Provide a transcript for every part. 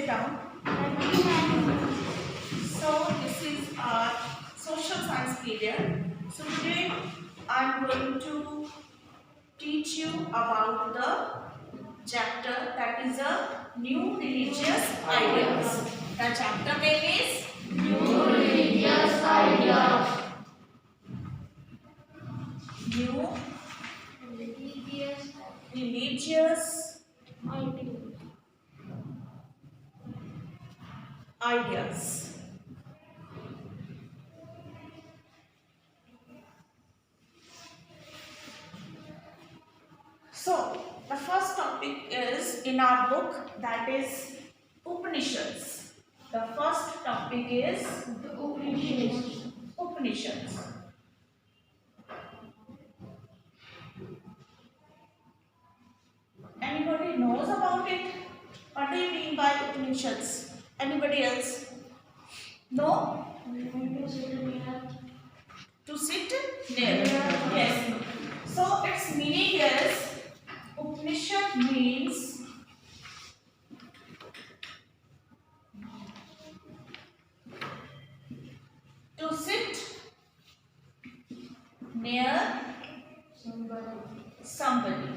down. So this is our social science period. So today I am going to teach you about the chapter that is a new religious ideas. The chapter name is New religious ideas. New religious ideas. So the first topic is in our book, that is Upanishads. The first topic is Upanishads. Anybody knows about it? What do you mean by Upanishads? Anybody else? No? To sit near. Yes. So its meaning is Upanishad means to sit near somebody.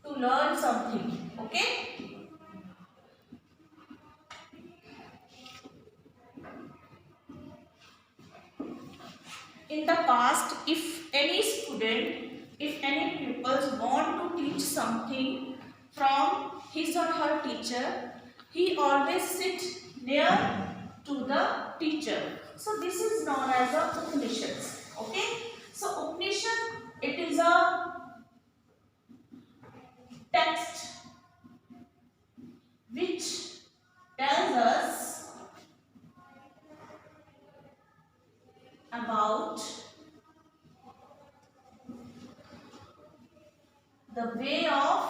To learn something. Okay? In the past, if any pupils want to teach something from his or her teacher, he always sit near to the teacher. So this is known as the Upanishads. Okay? So Upanishad, it is a text which tells us about the way of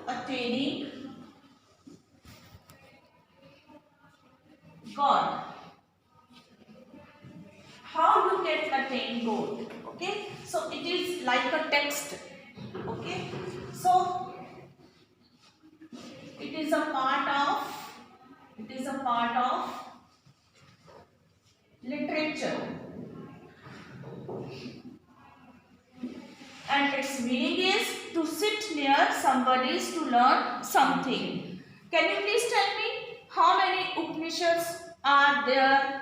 attaining God. How you can attain God? Okay, so it is like a text. Okay, so it is a part of literature, and its meaning is to sit near somebody is to learn something. Can you please tell me how many Upanishads are there?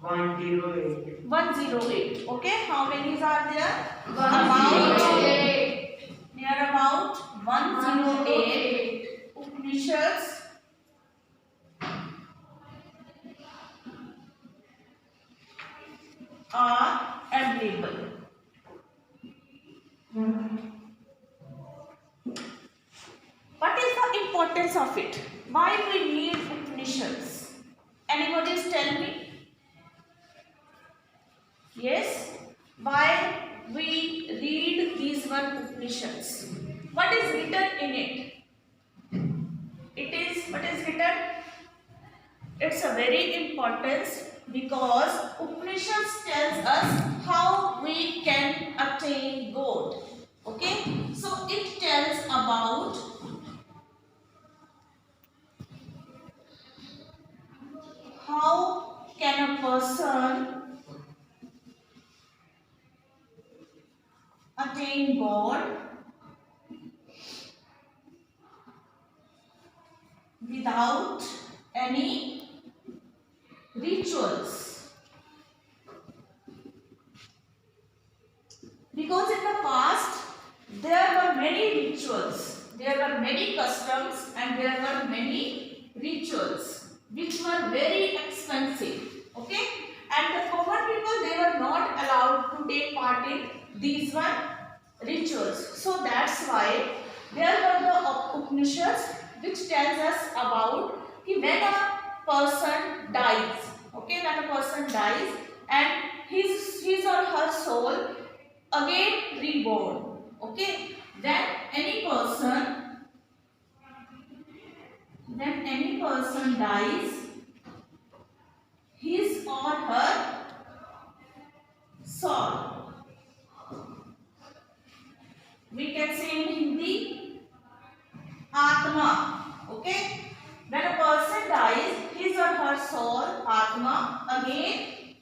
108. 108. Okay, how many are there? 108. Near about 108 Upanishads are available. What is the importance of it? Why we need Upanishads? Anybody tell me? Yes? Why we read these one Upanishads? What is written in it? What is written? It's a very importance because Upanishads tells us how we can attain God. Okay? So it tells about how can a person attain God without any rituals. Because in the past there were many rituals, there were many customs, and there were many rituals which were very expensive. Okay? And the common people, they were not allowed to take part in these one rituals. So that's why there were the Upanishads which tells us about when a person dies. Okay, when a person dies and his or her soul again reborn. Okay, when any person dies, his or her soul again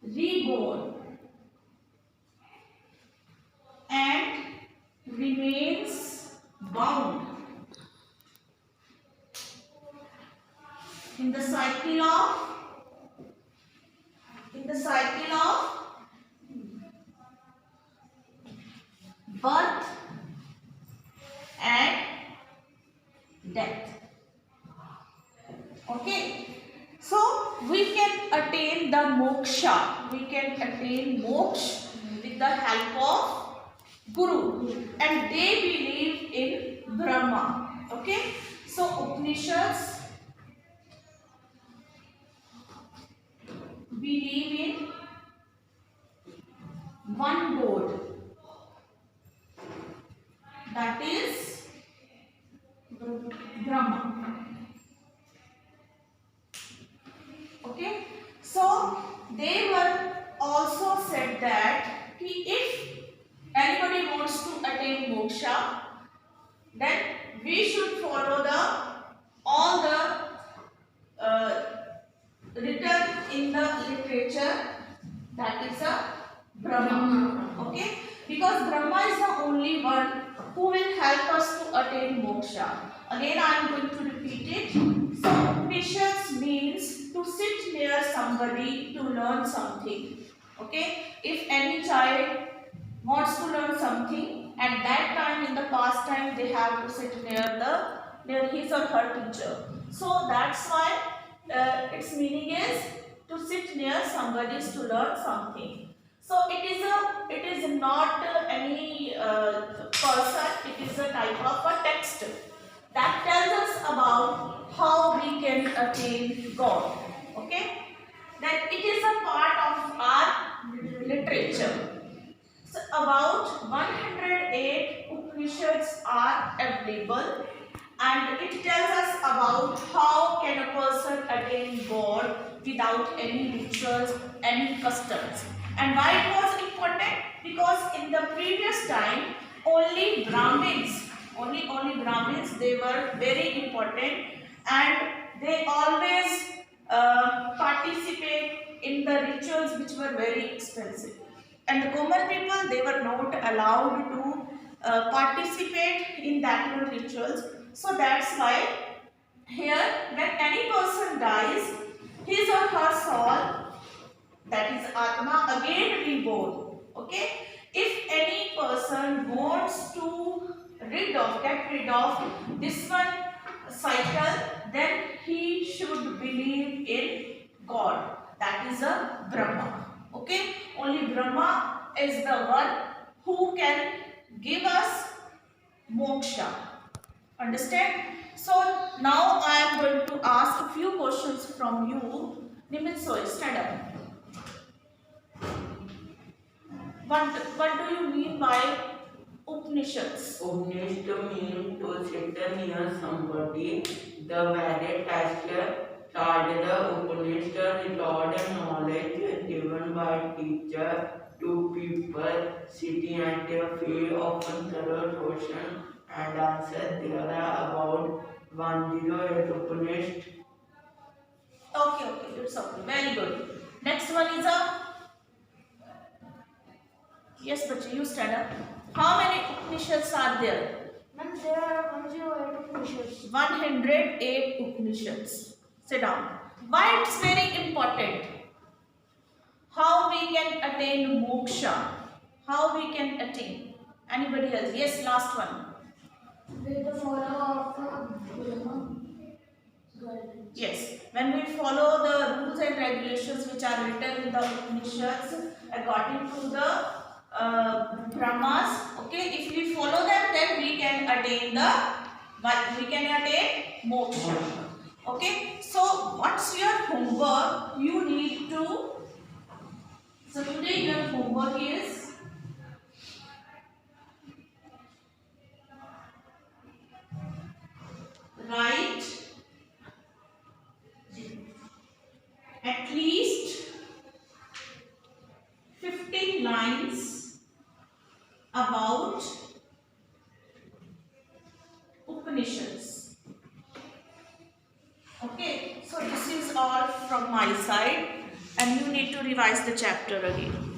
reborn and remains bound in the cycle of birth and death. Okay, so we can attain the moksha. We can attain moksha with the help of Guru, and they believe in Brahma. Okay, so Upanishads believe in one God, that is Brahma. Okay, so they were also said that if anybody wants to attain moksha, then we should follow all the written in the literature, that is a Brahma. Okay, because Brahma is the only one who will help us to attain moksha. Again, I am going to repeat it. So, Upanishads means to sit near somebody to learn something. Okay, if any child wants to learn something, at that time in the past time they have to sit near his or her teacher. So that's why its meaning is to sit near somebody to learn something. So it is not any person. It is a type of a text that tells us about how we can attain God. Okay, that it is a part of our literature. So about 108 Upanishads are available, and it tells us about how can a person attain God without any rituals, any customs. And why it was important? Because in the previous time, only Brahmins, they were very important, and they always participate in the rituals which were very expensive. And the common people, they were not allowed to participate in that kind of rituals. So that's why here, when any person dies, his or her soul, that is Atma, again reborn. Okay, if any person wants to get rid of this one cycle, then he should believe in God, that is a Brahma. Okay, only Brahma is the one who can give us moksha. Understand? So now I am going to ask a few questions from you. Nimit Soy, stand up. What do you mean by Upanishads? Upanishad means to sit near somebody. The Vedic text taught the Upanishad taught knowledge given by teacher to people sitting at their feet, often thorough question and answer. There are about 108 Upanishad. Okay, it's okay. Very good. Next one is a yes, but you stand up. How many Upanishads are there? Ma'am, there are 108 Upanishads. 108 Upanishads. Sit down. Why it's very important? How we can attain moksha? How we can attain? Anybody else? Yes, last one. With the follow of Brahma guidance. Yes, when we follow the rules and regulations which are written in the Upanishads according to the Brahmas, okay, if we follow them, then we can attain moksha. Okay, so what's your homework? You need to. So today your homework is write at least 15 lines about Upanishads. Okay, So this is all from my side, and you need to revise the chapter again.